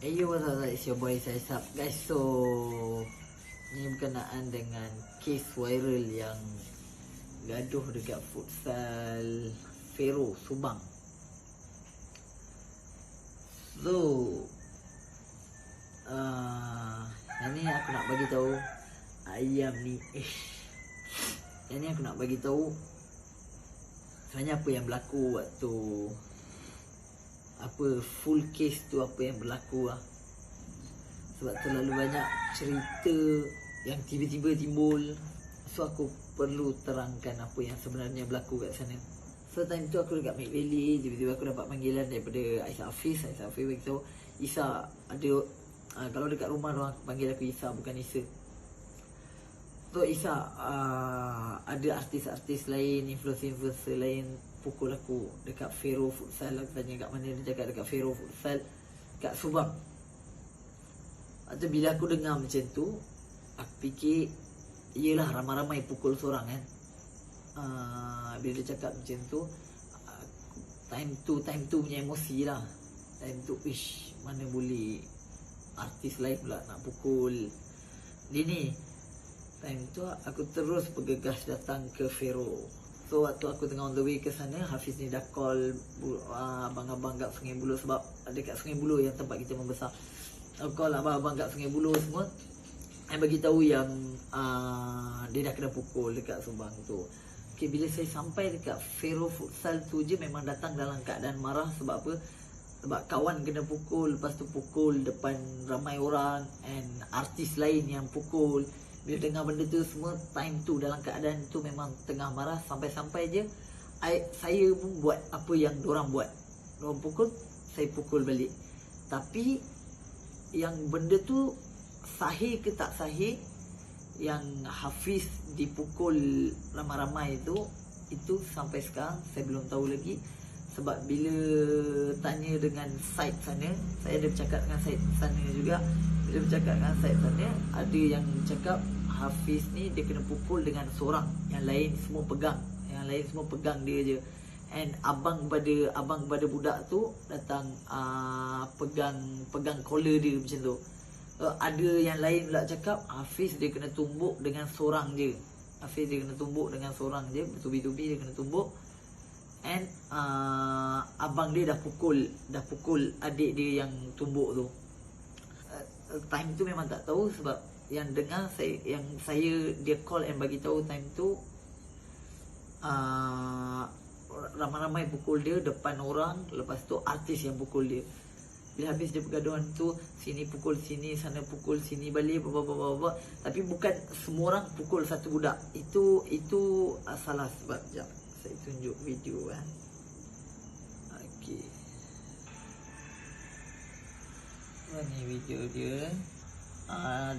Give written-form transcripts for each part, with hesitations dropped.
Yo, what's up, it's your boy Saisap guys. So ni berkenaan dengan kes viral yang gaduh dekat futsal Fero Subang. So yang ni aku nak bagi tahu ayam ni yang ni aku nak bagi tahu sebenarnya apa yang berlaku waktu full case tu, apa yang berlaku lah. Sebab terlalu banyak cerita yang tiba-tiba timbul, so aku perlu terangkan apa yang sebenarnya berlaku kat sana. So time tu aku dekat Mid Valley, tiba-tiba aku dapat panggilan daripada Aisyah Hafiz beritahu Isa ada kalau dekat rumah orang panggil aku Isa, bukan Isa. So Isa ada artis-artis lain, influencer lain pukul aku dekat Fero Futsal. Aku tanya kat mana, dia cakap dekat Fero Futsal kat Subang. Atau bila aku dengar macam tu, aku fikir iyalah ramai-ramai pukul seorang kan. Bila dia cakap macam tu, time tu punya emosi lah. Time tu mana boleh artis lain pula nak pukul dia ni. Time tu aku terus bergegas datang ke Fero. So waktu aku tengah on the way ke sana, Hafiz ni dah call abang-abang kat Sungai Buloh, sebab dekat Sungai Buloh yang tempat kita membesar. Aku call abang-abang kat Sungai Buloh semua, yang bagi tahu yang dia dah kena pukul dekat Subang tu. Okay, bila saya sampai dekat Fero Futsal tu je memang datang dalam keadaan marah. Sebab apa? Sebab kawan kena pukul, lepas tu pukul depan ramai orang, and artis lain yang pukul. Bila dengar benda tu semua, time tu dalam keadaan tu memang tengah marah. Sampai-sampai je saya pun buat apa yang diorang buat. Diorang pukul, saya pukul balik. Tapi yang benda tu sahih ke tak sahih, yang Hafiz dipukul ramai-ramai itu sampai sekarang saya belum tahu lagi. Sebab bila tanya dengan side sana, saya ada bercakap dengan side sana juga. Bila bercakap dengan side sana, ada yang cakap Hafiz ni dia kena pukul dengan seorang, yang lain semua pegang. Yang lain semua pegang dia je. And abang pada budak tu datang pegang collar dia macam tu. Ada yang lain pula cakap Hafiz dia kena tumbuk dengan seorang je. Hafiz dia kena tumbuk dengan seorang je, bertubi-tubi dia kena tumbuk. And abang dia dah pukul adik dia yang tumbuk tu. Time tu memang tak tahu, sebab yang dengar saya dia call and bagi tahu time tu ramai-ramai pukul dia depan orang. Lepas tu artis yang pukul dia. Bila habis dia pergaduhan tu, sini pukul sini, sana pukul sini balik, bapa. Tapi bukan semua orang pukul satu budak. Itu salah. Sebab sekejap saya tunjuk video kan. Okey. Ini video dia.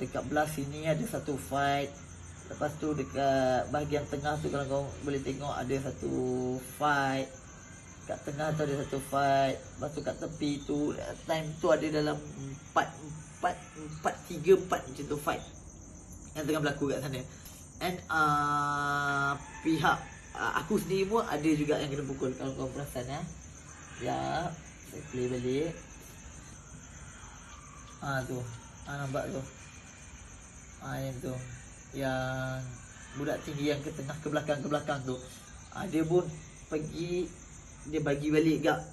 Dekat belah sini ada satu fight. Lepas tu dekat bahagian tengah tu, kalau kau boleh tengok, ada satu fight. Kat tengah tu ada satu fight. Lepas tu kat tepi tu, time tu ada dalam 3-4 macam tu fight yang tengah berlaku kat sana. And pihak aku sendiri pun ada juga yang kena pukul, kalau kau perasan ya. Saya play balik. Tu nampak tu. Yang tu, yang budak tinggi yang ke tengah, ke belakang tu. Dia pun pergi, dia bagi balik gak.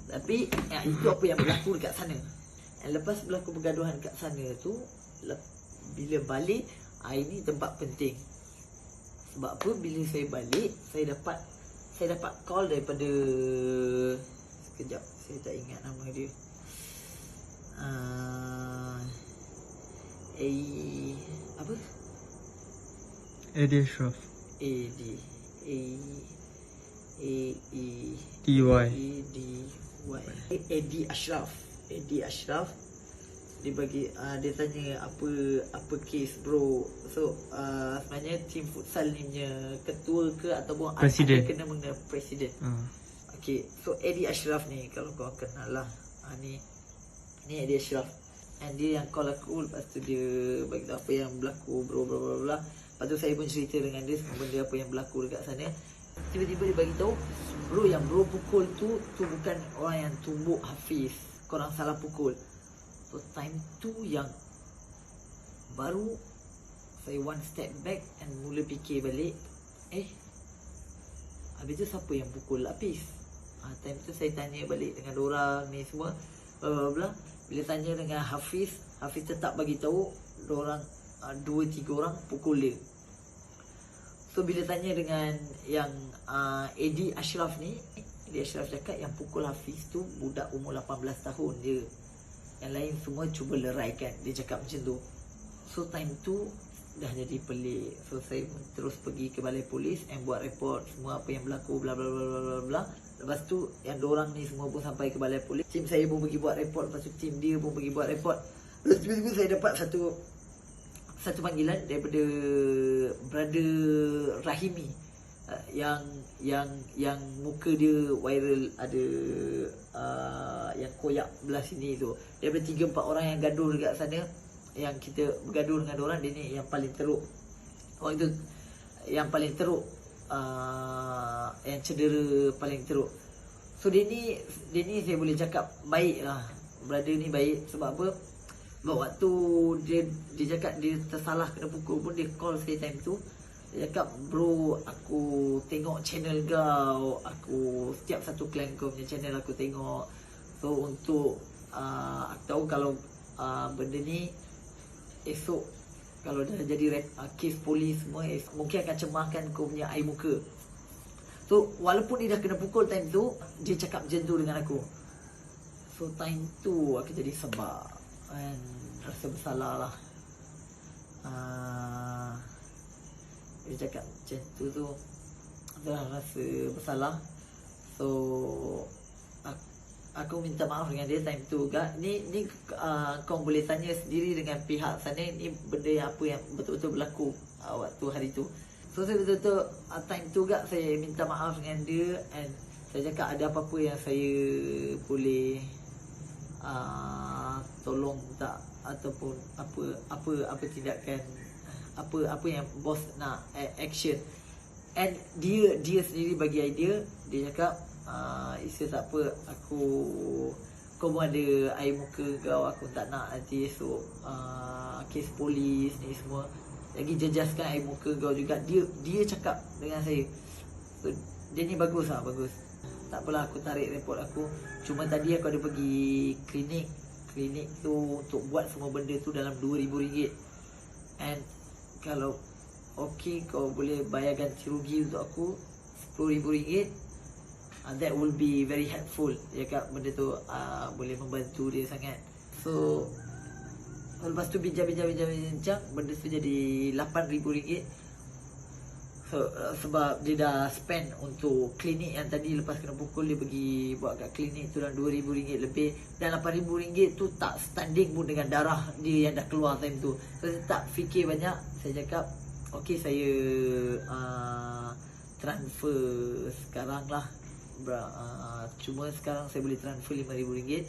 Tapi itu apa yang berlaku dekat sana. Lepas berlaku pergaduhan kat sana tu, bila balik, ini tempat penting. Sebab apa? Bila saya balik, saya dapat call daripada, sekejap saya tak ingat nama dia. Apa? Adi Ashraf. Adi Ashraf. Dia tanya apa kes bro. So sebenarnya tim futsal ni punya ketua ke ataupun presiden, kena mengenai presiden. Okay, so Adi Ashraf ni kalau kau kenal lah. Ni Adi Ashraf. And dia yang call aku. Lepas tu dia bagi tahu apa yang berlaku bro, bla bla bla. Lepas tu saya pun cerita dengan dia semua benda apa yang berlaku dekat sana. Tiba-tiba dia bagi tahu, bro, yang bro pukul tu bukan orang yang tumbuk Hafiz, korang salah pukul. So time tu yang baru saya one step back and mula fikir balik, habis tu siapa yang pukul Hafiz? Time tu saya tanya balik dengan orang ni semua, bla bla bla. Bila tanya dengan Hafiz tetap bagi tahu orang 2-3 orang pukul dia. So bila tanya dengan yang Eddie Ashraf ni, Eddie Ashraf cakap yang pukul Hafiz tu budak umur 18 tahun je. Yang lain semua cuba leraikan. Dia cakap macam tu. So time tu dah jadi pelik. So saya terus pergi ke balai polis and buat report semua apa yang berlaku, bla bla bla bla bla. Lepas tu yang dorang ni semua pun sampai ke balai polis. Tim saya pun pergi buat report, lepas tu tim dia pun pergi buat report. Lepas tiba-tiba saya dapat satu panggilan daripada brother Rahimi, yang muka dia viral, ada yang koyak belah sini tu. Daripada 3-4 orang yang gaduh dekat sana, yang kita bergaduh dengan orang, dia ni yang paling teruk. Orang itu yang paling teruk, yang cedera paling teruk. So dia ni saya boleh cakap baik lah. Brother ni baik. Sebab apa? Sebab waktu dia cakap dia tersalah kena pukul pun, dia call saya time tu. Dia cakap, bro, aku tengok channel kau, aku setiap satu clan kau punya channel aku tengok. So untuk aku tahu kalau benda ni esok kalau dah jadi kes polis semua, mungkin akan cemarkan kau punya air muka. So walaupun dia dah kena pukul time tu, dia cakap macam tu dengan aku. So time tu aku jadi sebab and rasa bersalah lah. Dia cakap macam tu dah rasa bersalah. So aku minta maaf dengan dia time tu juga. Ni kau boleh tanya sendiri dengan pihak sana, ni benda yang apa yang betul-betul berlaku waktu hari tu. So saya betul-betul time tu juga saya minta maaf dengan dia, and saya cakap ada apa-apa yang saya boleh tolong tak, ataupun apa tindakan, apa yang bos nak action. And dia sendiri bagi idea. Dia cakap, Isa tak apa, kau pun ada air muka kau, aku tak nak nanti esok kes polis ni semua, lagi jejaskan air muka kau juga. Dia cakap dengan saya. So, dia ni bagus lah, bagus. Tak apalah, aku tarik report aku. Cuma tadi aku ada pergi klinik tu untuk buat semua benda tu dalam RM2,000. And kalau okey, kau boleh bayar ganti rugi untuk aku RM10,000, that will be very helpful. Dia cakap benda tu boleh membantu dia sangat. So lepas tu bincang, benda tu jadi RM8,000. So, sebab dia dah spend untuk klinik yang tadi lepas kena pukul, dia pergi buat kat klinik tu dalam RM2,000 lebih. Dan RM8,000 tu tak standing pun dengan darah dia yang dah keluar time tu. So saya tak fikir banyak. Saya cakap, okey, saya transfer sekarang lah. Cuma sekarang saya boleh transfer RM5,000.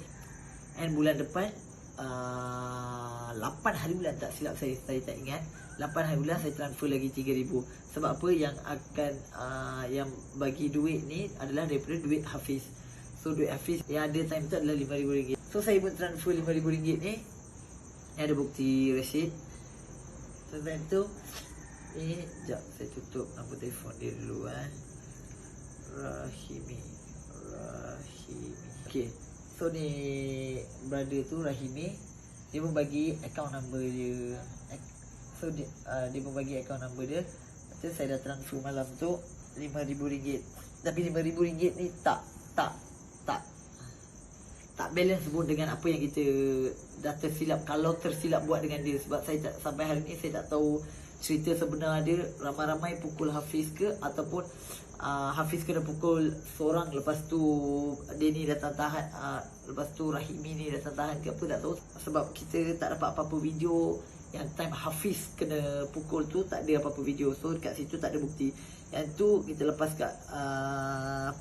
And bulan depan 8 hari bulan, tak silap saya tak ingat, 8 hari bulan saya transfer lagi RM3,000. Sebab apa, yang akan yang bagi duit ni adalah daripada duit Hafiz. So duit Hafiz yang ada time tu adalah RM5,000. So saya pun transfer RM5,000 ni. Ni ada bukti resit. So time tu ni, sekejap saya tutup nombor telefon dia dulu. Rahimi. Okay, so ni brother tu Rahimi, dia pun bagi account number dia. So dia pun bagi account number dia. Lepas tu saya dah transfer malam tu RM5,000. Tapi RM5,000 ni tak balance pun dengan apa yang kita dah tersilap, kalau tersilap buat dengan dia. Sebab saya tak, sampai hari ni saya tak tahu cerita sebenar dia ramai-ramai pukul Hafiz ke, ataupun Hafiz kena pukul seorang, lepas tu dia ni datang tahan, lepas tu Rahimi ni datang tahan ke apa, tak tahu. Sebab kita tak dapat apa-apa video yang time Hafiz kena pukul tu, tak ada apa-apa video. So kat situ tak ada bukti. Yang tu kita lepas kat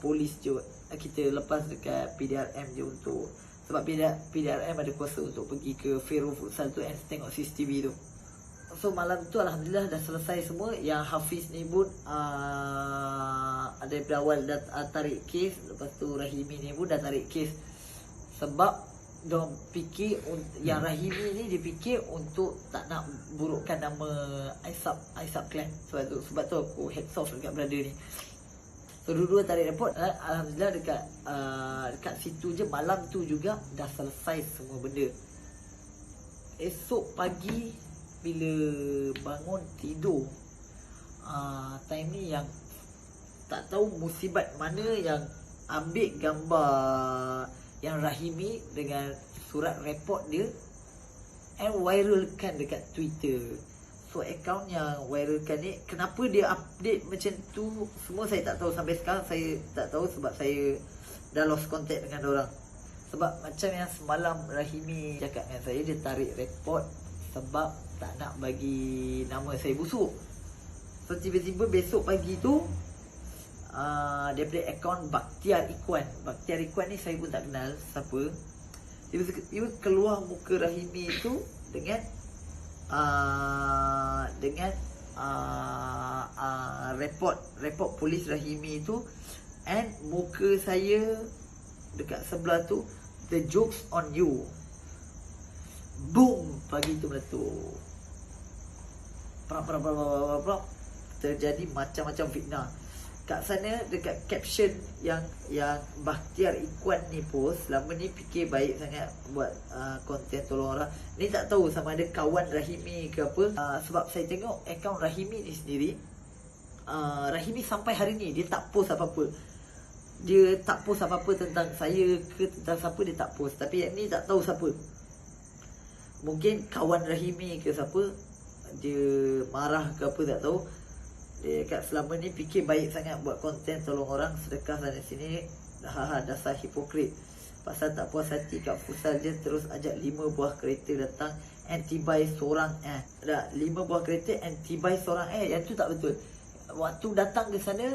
polis je, kita lepas dekat PDRM je untuk, sebab PDRM ada kuasa untuk pergi ke Fero Futsal tu and tengok CCTV tu. So malam tu alhamdulillah dah selesai semua. Yang Hafiz ni pun daripada awal dah tarik kes. Lepas tu Rahimi ni pun dah tarik kes. Sebab diorang fikir yang Rahimi ni dia fikir untuk tak nak burukkan nama Aisab Clan. Sebab tu aku heads off dekat brother ni. So dua-dua tarik report. Alhamdulillah dekat situ je malam tu juga dah selesai semua benda. Esok pagi bila bangun tidur, time ni yang tak tahu musibat mana yang ambil gambar yang Rahimi dengan surat report dia and viralkan dekat Twitter. So account yang viralkan ni, kenapa dia update macam tu semua saya tak tahu. Sampai sekarang saya tak tahu sebab saya dah lost contact dengan orang. Sebab macam yang semalam Rahimi cakap dengan saya, dia tarik report sebab tak nak bagi nama saya busuk. So tiba-tiba besok pagi tu daripada akaun Bakhtiar Ikhwan. Bakhtiar Ikhwan ni saya pun tak kenal siapa. Tiba-tiba keluar muka Rahimi tu dengan report polis Rahimi tu, and muka saya dekat sebelah tu, the jokes on you. Boom, pagi tu meletup. Terjadi macam-macam fitnah. Kat sana dekat caption yang Bakhtiar Ikhwan ni post, selama ni fikir baik sangat buat konten tolong orang. Ni tak tahu sama ada kawan Rahimi ke apa. Sebab saya tengok akaun Rahimi ni sendiri, Rahimi sampai hari ni dia tak post apa-apa. Dia tak post apa-apa tentang saya ke tentang siapa, dia tak post. Tapi yang ni tak tahu siapa. Mungkin kawan Rahimi ke siapa, dia marah ke apa tak tahu. Dia kat selama ni fikir baik sangat buat konten tolong orang, sedekah sana sini. Dasar hipokrit. Pasal tak puas hati kat futsal je terus ajak 5 buah kereta datang and tibai seorang 5 buah kereta and tibai seorang yang tu tak betul. Waktu datang ke sana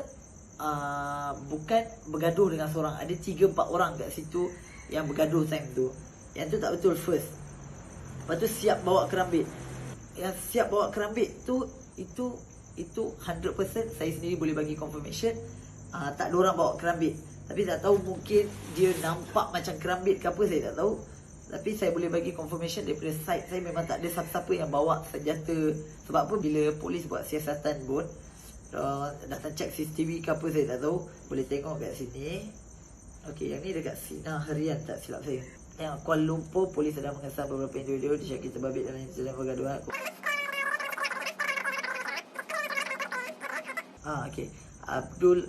bukan bergaduh dengan seorang, ada 3-4 orang kat situ yang bergaduh time tu. Yang tu tak betul first. Lepas tu siap bawa kerambit. Yang siap bawa kerambit tu itu 100% saya sendiri boleh bagi confirmation. Tak ada orang bawa kerambit. Tapi tak tahu, mungkin dia nampak macam kerambit ke apa, saya tak tahu. Tapi saya boleh bagi confirmation daripada side saya memang tak ada siapa-siapa yang bawa senjata. Sebab apa, bila polis buat siasatan pun datang check CCTV ke apa saya tak tahu. Boleh tengok kat sini. Okey, yang ni dekat Sinar Harian tak silap saya. Yang Kuala Lumpur, polis sedang mengesah beberapa individu disyaki terbabit dalam insiden pergaduhan. Okey. Abdul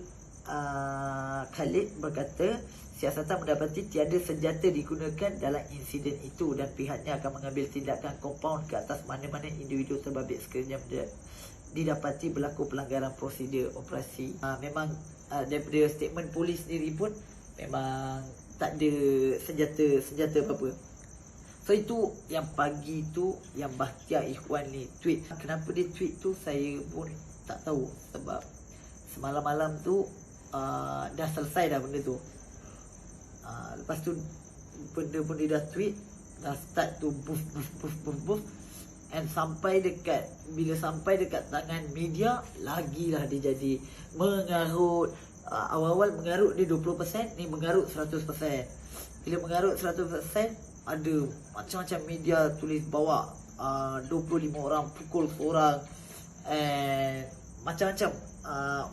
Khalid berkata siasatan mendapati tiada senjata digunakan dalam insiden itu dan pihaknya akan mengambil tindakan kompaun ke atas mana-mana individu terbabit sekiranya didapati berlaku pelanggaran prosedur operasi. Memang daripada statement polis sendiri pun memang tak ada senjata apa-apa. So itu yang pagi tu yang Bakhtiar Ikhwan ni tweet. Kenapa dia tweet tu saya pun tak tahu. Sebab semalam-malam tu dah selesai dah benda tu. Lepas tu benda pun dia dah tweet, dah start tu buff. And bila sampai dekat tangan media, lagilah dia jadi mengarut. Awal-awal mengarut dia 20%, ni mengarut 100%. Bila mengarut 100%, ada macam-macam media tulis bawa 25 orang pukul seorang. And macam-macam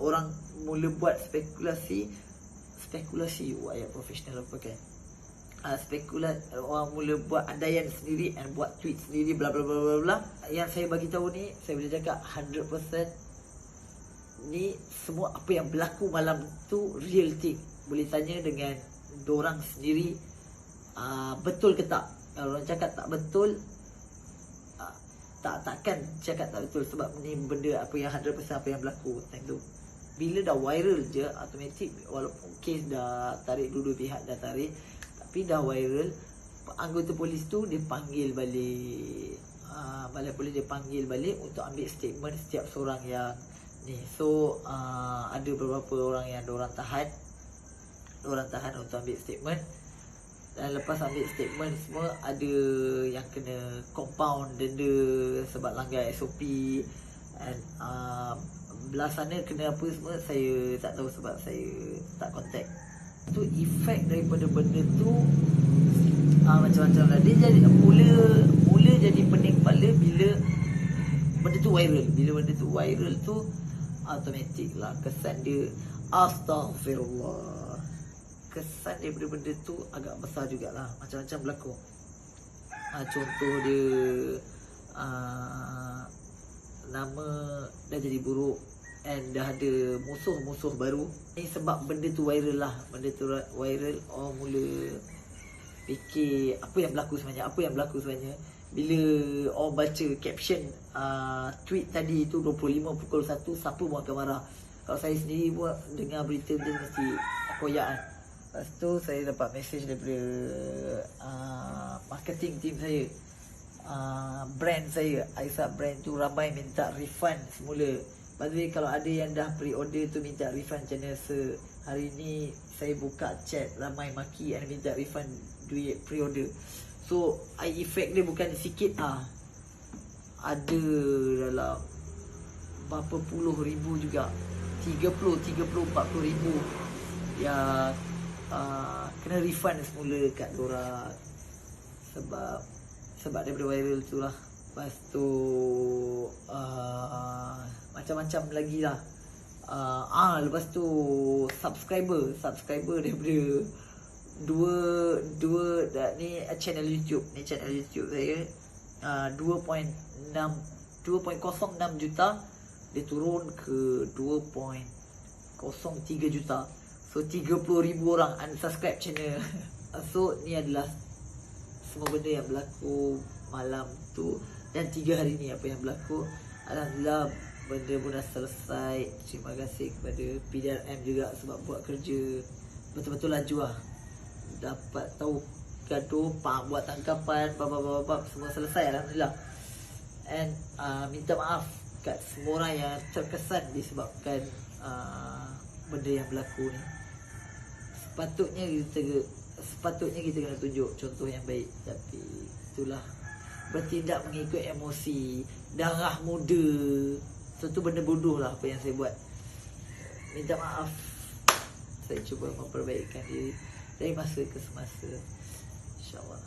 orang mula buat spekulasi ayat profesional apa kan. Orang mula buat andaian sendiri and buat tweet sendiri bla bla bla bla bla. Yang saya bagi tahu ni, saya boleh cakap 100% ni semua apa yang berlaku malam tu real thing. Boleh tanya dengan dorang sendiri betul ke tak. Kalau orang cakap tak betul, takkan cakap tak betul. Sebab ni benda apa yang 100% apa yang berlaku time tu. Bila dah viral je, automatik walaupun kes dah tarik, dua-dua pihak dah tarik, tapi dah viral, anggota polis tu dia panggil balik, balai polis dia panggil balik untuk ambil statement setiap seorang yang ni. So ada beberapa orang yang diorang tahan untuk ambil statement. Dan lepas ambil statement semua, ada yang kena compound denda sebab langgar SOP. And belah sana kena apa semua saya tak tahu sebab saya tak contact. Tu efek daripada benda tu macam-macam lah. Dia jadi mula jadi pening kepala bila benda tu viral. Bila benda tu viral tu automatik lah kesan dia astaghfirullah. Kesan daripada benda tu agak besar jugalah. Macam-macam berlaku. Contoh dia nama dah jadi buruk and dah ada musuh-musuh baru. Ni sebab benda tu viral lah. Benda tu viral, mula fikir apa yang berlaku sebenarnya. Bila orang baca caption tweet tadi tu 25 pukul 1, siapa pun akan marah. Kalau saya sendiri pun dengar berita tu mesti koyak kan. Lepas tu saya dapat mesej daripada marketing team saya, brand saya, Aisyah brand tu ramai minta refund semula. By the way, kalau ada yang dah pre-order tu minta refund macam mana, hari ni saya buka chat ramai maki and minta refund duit pre-order. So effect dia bukan sikit ada dalam berapa puluh ribu juga, 30-40 ribu yang kena refund semula kat diorang sebab daripada viral tu lah. Lepas tu macam-macam lagi lah. Lepas tu subscriber daripada dua ni channel YouTube saya 2.06 juta, dia turun ke 2.03 juta. So 30,000 orang unsubscribe channel. So ni adalah semua benda yang berlaku malam tu dan 3 hari ni apa yang berlaku. Alhamdulillah benda pun dah selesai. Terima kasih kepada PDRM juga sebab buat kerja betul-betul laju lah. Dapat tahu gaduh, buat tangkapan, semua selesai Alhamdulillah. And minta maaf kat semua orang yang terkesan disebabkan benda yang berlaku ni. Sepatutnya kita kena tunjuk contoh yang baik, tapi itulah, bertindak mengikut emosi, darah muda. Itu benda bodoh lah apa yang saya buat. Minta maaf. Saya cuba memperbaikkan diri dari masa ke semasa, InsyaAllah.